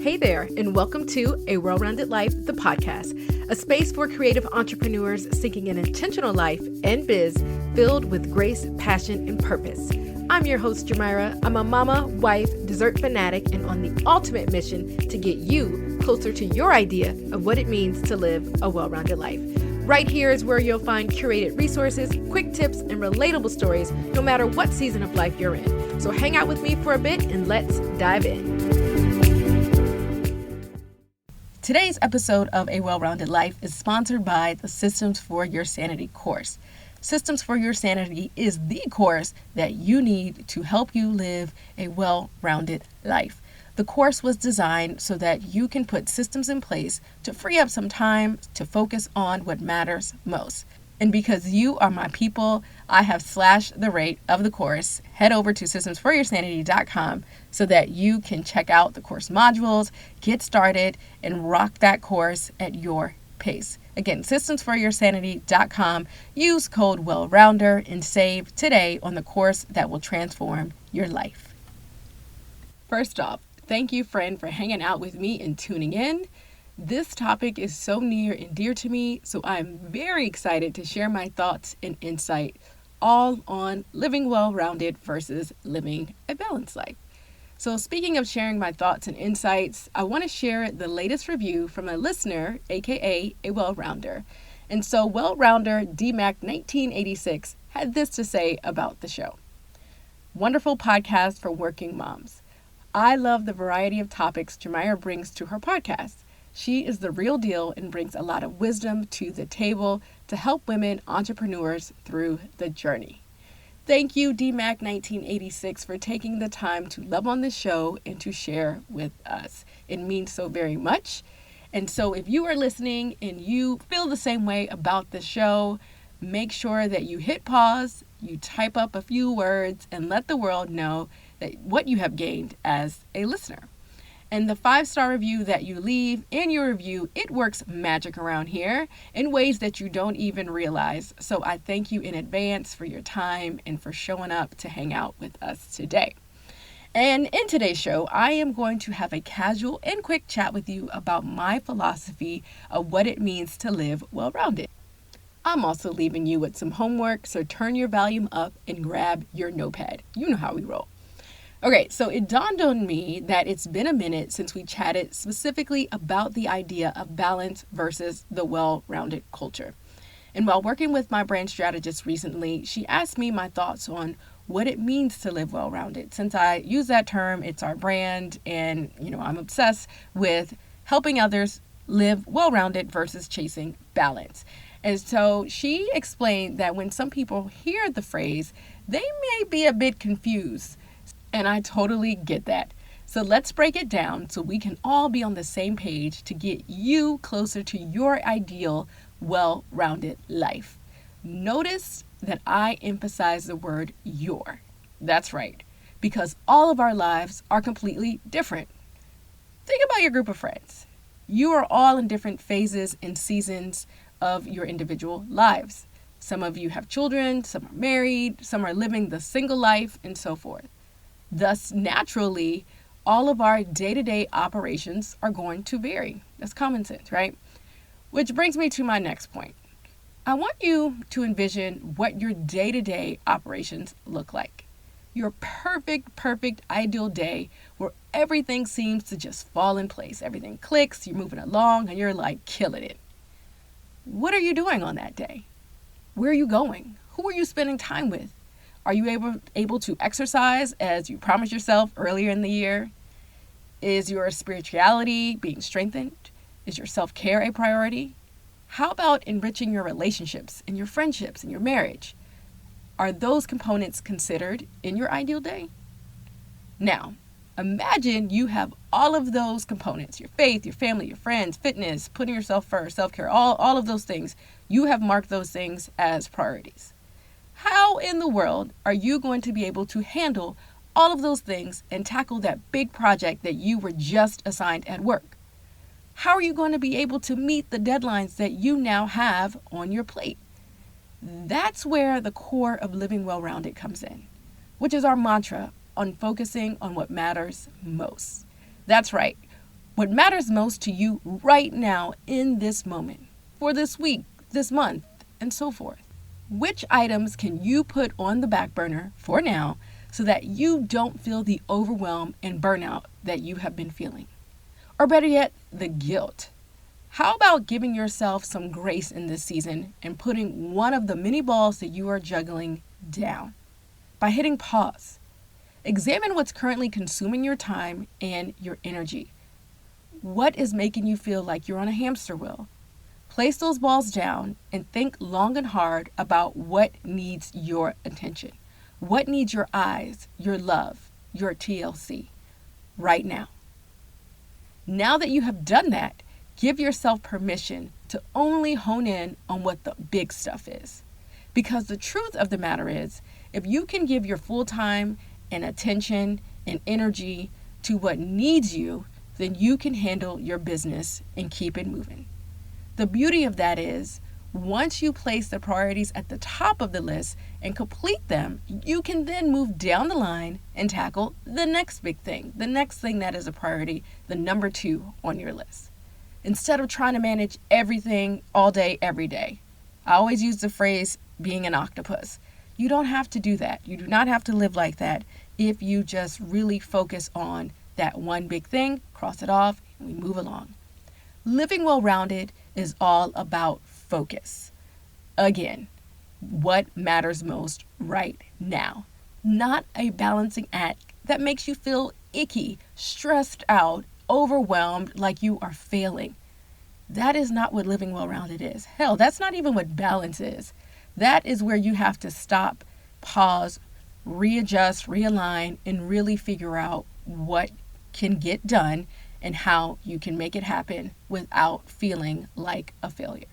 Hey there, and welcome to A Well-Rounded Life, the podcast, a space for creative entrepreneurs seeking an intentional life and biz filled with grace, passion, and purpose. I'm your host, Jamira. I'm a mama, wife, dessert fanatic, and on the ultimate mission to get you closer to your idea of what it means to live a well-rounded life. Right here is where you'll find curated resources, quick tips, and relatable stories, no matter what season of life you're in. So hang out with me for a bit and let's dive in. Today's episode of A Well-Rounded Life is sponsored by the Systems for Your Sanity course. Systems for Your Sanity is the course that you need to help you live a well-rounded life. The course was designed so that you can put systems in place to free up some time to focus on what matters most. And because you are my people, I have slashed the rate of the course. Head over to systemsforyoursanity.com so that you can check out the course modules, get started, and rock that course at your pace. Again, systemsforyoursanity.com. Use code WellRounder and save today on the course that will transform your life. First off, thank you, friend, for hanging out with me and tuning in. This topic is so near and dear to me, so I'm very excited to share my thoughts and insight all on living well-rounded versus living a balanced life. So speaking of sharing my thoughts and insights, I want to share the latest review from a listener, aka a well-rounder. And so well-rounder DMAC 1986 had this to say about the show. Wonderful podcast for working moms. I love the variety of topics Jamira brings to her podcast. She is the real deal and brings a lot of wisdom to the table to help women entrepreneurs through the journey. Thank you, DMAC 1986, for taking the time to love on the show and to share with us. It means so very much. And so if you are listening and you feel the same way about the show, make sure that you hit pause, you type up a few words, and let the world know that what you have gained as a listener. And the 5-star review that you leave in your review, it works magic around here in ways that you don't even realize. So I thank you in advance for your time and for showing up to hang out with us today. And in today's show, I am going to have a casual and quick chat with you about my philosophy of what it means to live well-rounded. I'm also leaving you with some homework, so turn your volume up and grab your notepad. You know how we roll. Okay, so it dawned on me that it's been a minute since we chatted specifically about the idea of balance versus the well-rounded culture. And while working with my brand strategist recently, she asked me my thoughts on what it means to live well-rounded. Since I use that term, it's our brand, and I'm obsessed with helping others live well-rounded versus chasing balance. And so she explained that when some people hear the phrase, they may be a bit confused. And I totally get that. So let's break it down so we can all be on the same page to get you closer to your ideal, well-rounded life. Notice that I emphasize the word your. That's right, because all of our lives are completely different. Think about your group of friends. You are all in different phases and seasons of your individual lives. Some of you have children, some are married, some are living the single life, and so forth. Thus, naturally, all of our day-to-day operations are going to vary. That's common sense, right? Which brings me to my next point. I want you to envision what your day-to-day operations look like. Your perfect, ideal day where everything seems to just fall in place. Everything clicks, you're moving along, and you're like killing it. What are you doing on that day? Where are you going? Who are you spending time with? Are you able to exercise as you promised yourself earlier in the year? Is your spirituality being strengthened? Is your self-care a priority? How about enriching your relationships and your friendships and your marriage? Are those components considered in your ideal day? Now, imagine you have all of those components, your faith, your family, your friends, fitness, putting yourself first, self-care, all of those things. You have marked those things as priorities. How in the world are you going to be able to handle all of those things and tackle that big project that you were just assigned at work? How are you going to be able to meet the deadlines that you now have on your plate? That's where the core of living well-rounded comes in, which is our mantra on focusing on what matters most. That's right. What matters most to you right now in this moment, for this week, this month, and so forth. Which items can you put on the back burner for now so that you don't feel the overwhelm and burnout that you have been feeling? Or better yet, the guilt. How about giving yourself some grace in this season and putting one of the many balls that you are juggling down by hitting pause? Examine what's currently consuming your time and your energy. What is making you feel like you're on a hamster wheel? Place those balls down and think long and hard about what needs your attention. What needs your eyes, your love, your TLC right now. Now that you have done that, give yourself permission to only hone in on what the big stuff is. Because the truth of the matter is, if you can give your full time and attention and energy to what needs you, then you can handle your business and keep it moving. The beauty of that is, once you place the priorities at the top of the list and complete them, you can then move down the line and tackle the next big thing, the next thing that is a priority, the number 2 on your list. Instead of trying to manage everything all day, every day. I always use the phrase being an octopus. You don't have to do that. You do not have to live like that if you just really focus on that one big thing, cross it off, and we move along. Living well-rounded is all about focus. Again, what matters most right now. Not a balancing act that makes you feel icky, stressed out, overwhelmed, like you are failing. That is not what living well-rounded is. Hell, that's not even what balance is. That is where you have to stop, pause, readjust, realign, and really figure out what can get done and how you can make it happen without feeling like a failure.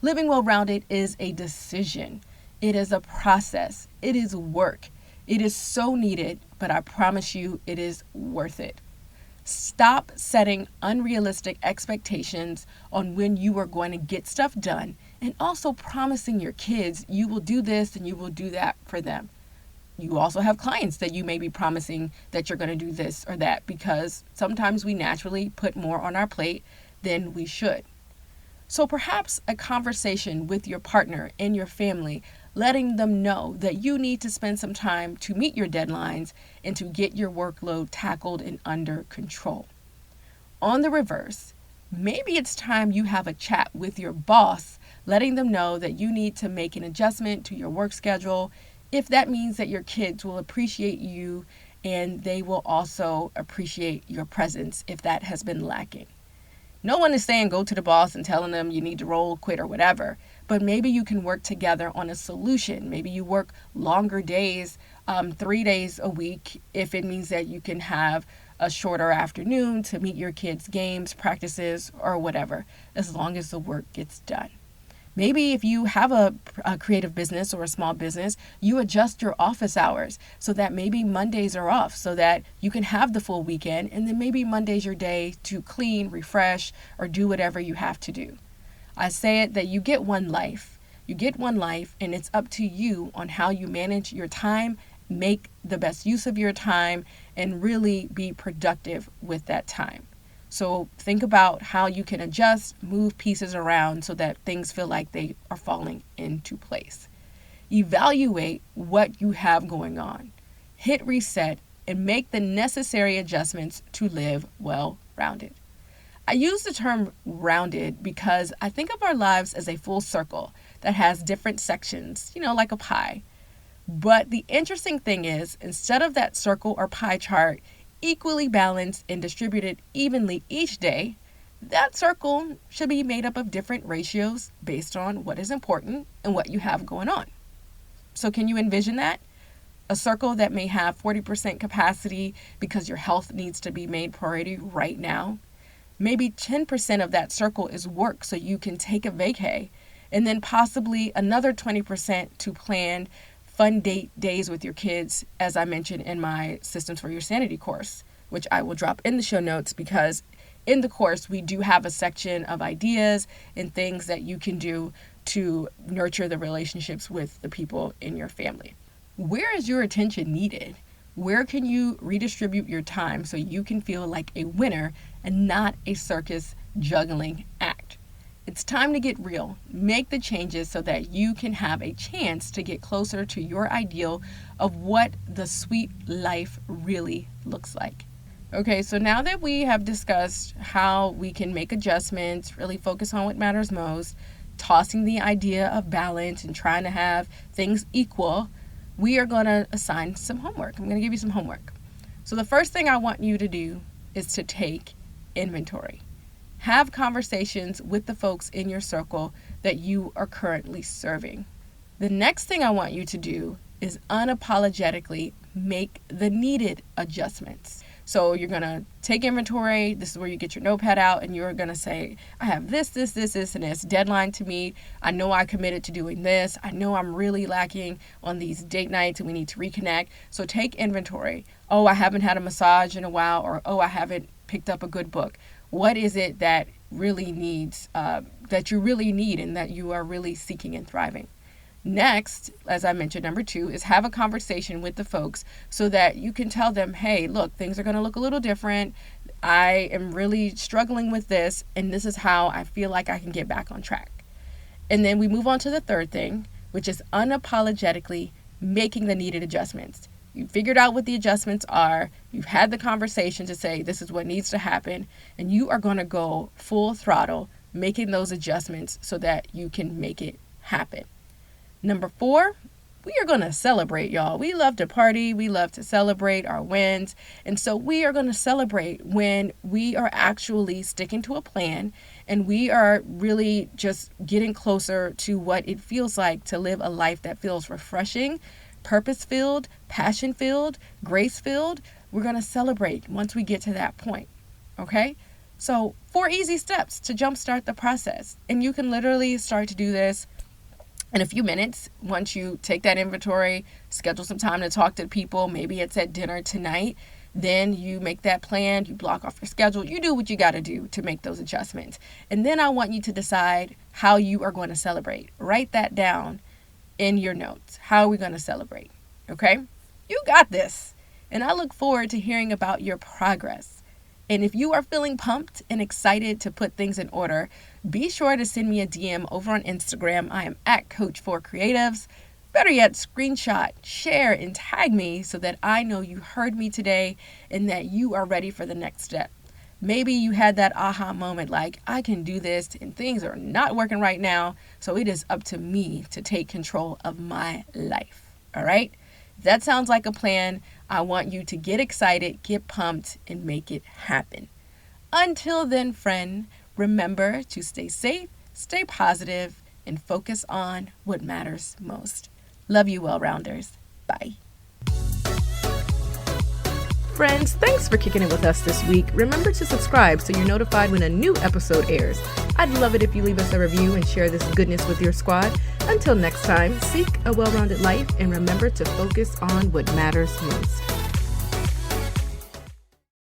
Living well-rounded is a decision. It is a process. It is work. It is so needed, but I promise you it is worth it. Stop setting unrealistic expectations on when you are going to get stuff done, and also promising your kids you will do this and you will do that for them. You also have clients that you may be promising that you're going to do this or that, because sometimes we naturally put more on our plate than we should. So perhaps a conversation with your partner and your family, letting them know that you need to spend some time to meet your deadlines and to get your workload tackled and under control. On the reverse, maybe it's time you have a chat with your boss, letting them know that you need to make an adjustment to your work schedule, if that means that your kids will appreciate you and they will also appreciate your presence if that has been lacking. No one is saying go to the boss and telling them you need to roll, quit, or whatever, but maybe you can work together on a solution. Maybe you work longer days, 3 days a week, if it means that you can have a shorter afternoon to meet your kids' games, practices, or whatever, as long as the work gets done. Maybe if you have a creative business or a small business, you adjust your office hours so that maybe Mondays are off so that you can have the full weekend, and then maybe Monday's your day to clean, refresh, or do whatever you have to do. I say it that you get one life. You get one life, and it's up to you on how you manage your time, make the best use of your time, and really be productive with that time. So think about how you can adjust, move pieces around so that things feel like they are falling into place. Evaluate what you have going on. Hit reset and make the necessary adjustments to live well-rounded. I use the term rounded because I think of our lives as a full circle that has different sections, like a pie. But the interesting thing is, instead of that circle or pie chart equally balanced and distributed evenly each day, that circle should be made up of different ratios based on what is important and what you have going on. So can you envision that? A circle that may have 40% capacity because your health needs to be made priority right now. Maybe 10% of that circle is work so you can take a vacay, and then possibly another 20% to plan fun days with your kids, as I mentioned in my Systems for Your Sanity course, which I will drop in the show notes, because in the course we do have a section of ideas and things that you can do to nurture the relationships with the people in your family. Where is your attention needed? Where can you redistribute your time so you can feel like a winner and not a circus juggling act? It's time to get real. Make the changes so that you can have a chance to get closer to your ideal of what the sweet life really looks like. Okay, so now that we have discussed how we can make adjustments, really focus on what matters most, tossing the idea of balance and trying to have things equal, we are going to assign some homework. I'm going to give you some homework. So the first thing I want you to do is to take inventory. Have conversations with the folks in your circle that you are currently serving. The next thing I want you to do is unapologetically make the needed adjustments. So you're going to take inventory. This is where you get your notepad out and you're going to say, I have this, and this deadline to meet. I know I committed to doing this. I know I'm really lacking on these date nights and we need to reconnect. So take inventory. Oh, I haven't had a massage in a while, or oh, I haven't picked up a good book. What is it that really needs, that you really need and that you are really seeking and thriving? Next, as I mentioned, number 2 is have a conversation with the folks so that you can tell them, hey, look, things are going to look a little different. I am really struggling with this, and this is how I feel like I can get back on track. And then we move on to the third thing, which is unapologetically making the needed adjustments. You figured out what the adjustments are. You've had the conversation to say this is what needs to happen, and you are going to go full throttle making those adjustments so that you can make it happen. Number 4, we are going to celebrate, y'all. We love to party. We love to celebrate our wins. And so we are going to celebrate when we are actually sticking to a plan and we are really just getting closer to what it feels like to live a life that feels refreshing, purpose-filled, passion-filled, grace-filled. We're going to celebrate once we get to that point. Okay? So 4 easy steps to jumpstart the process. And you can literally start to do this in a few minutes. Once you take that inventory, schedule some time to talk to people, maybe it's at dinner tonight, then you make that plan, you block off your schedule, you do what you got to do to make those adjustments. And then I want you to decide how you are going to celebrate. Write that down in your notes. How are we going to celebrate? Okay? You got this. And I look forward to hearing about your progress. And if you are feeling pumped and excited to put things in order, be sure to send me a DM over on Instagram. I am at Coach4Creatives. Better yet, screenshot, share, and tag me so that I know you heard me today and that you are ready for the next step. Maybe you had that aha moment like, I can do this and things are not working right now, so it is up to me to take control of my life. All right? If that sounds like a plan, I want you to get excited, get pumped, and make it happen. Until then, friend, remember to stay safe, stay positive, and focus on what matters most. Love you, well-rounders. Bye. Friends, thanks for kicking it with us this week. Remember to subscribe so you're notified when a new episode airs. I'd love it if you leave us a review and share this goodness with your squad. Until next time, seek a well-rounded life and remember to focus on what matters most.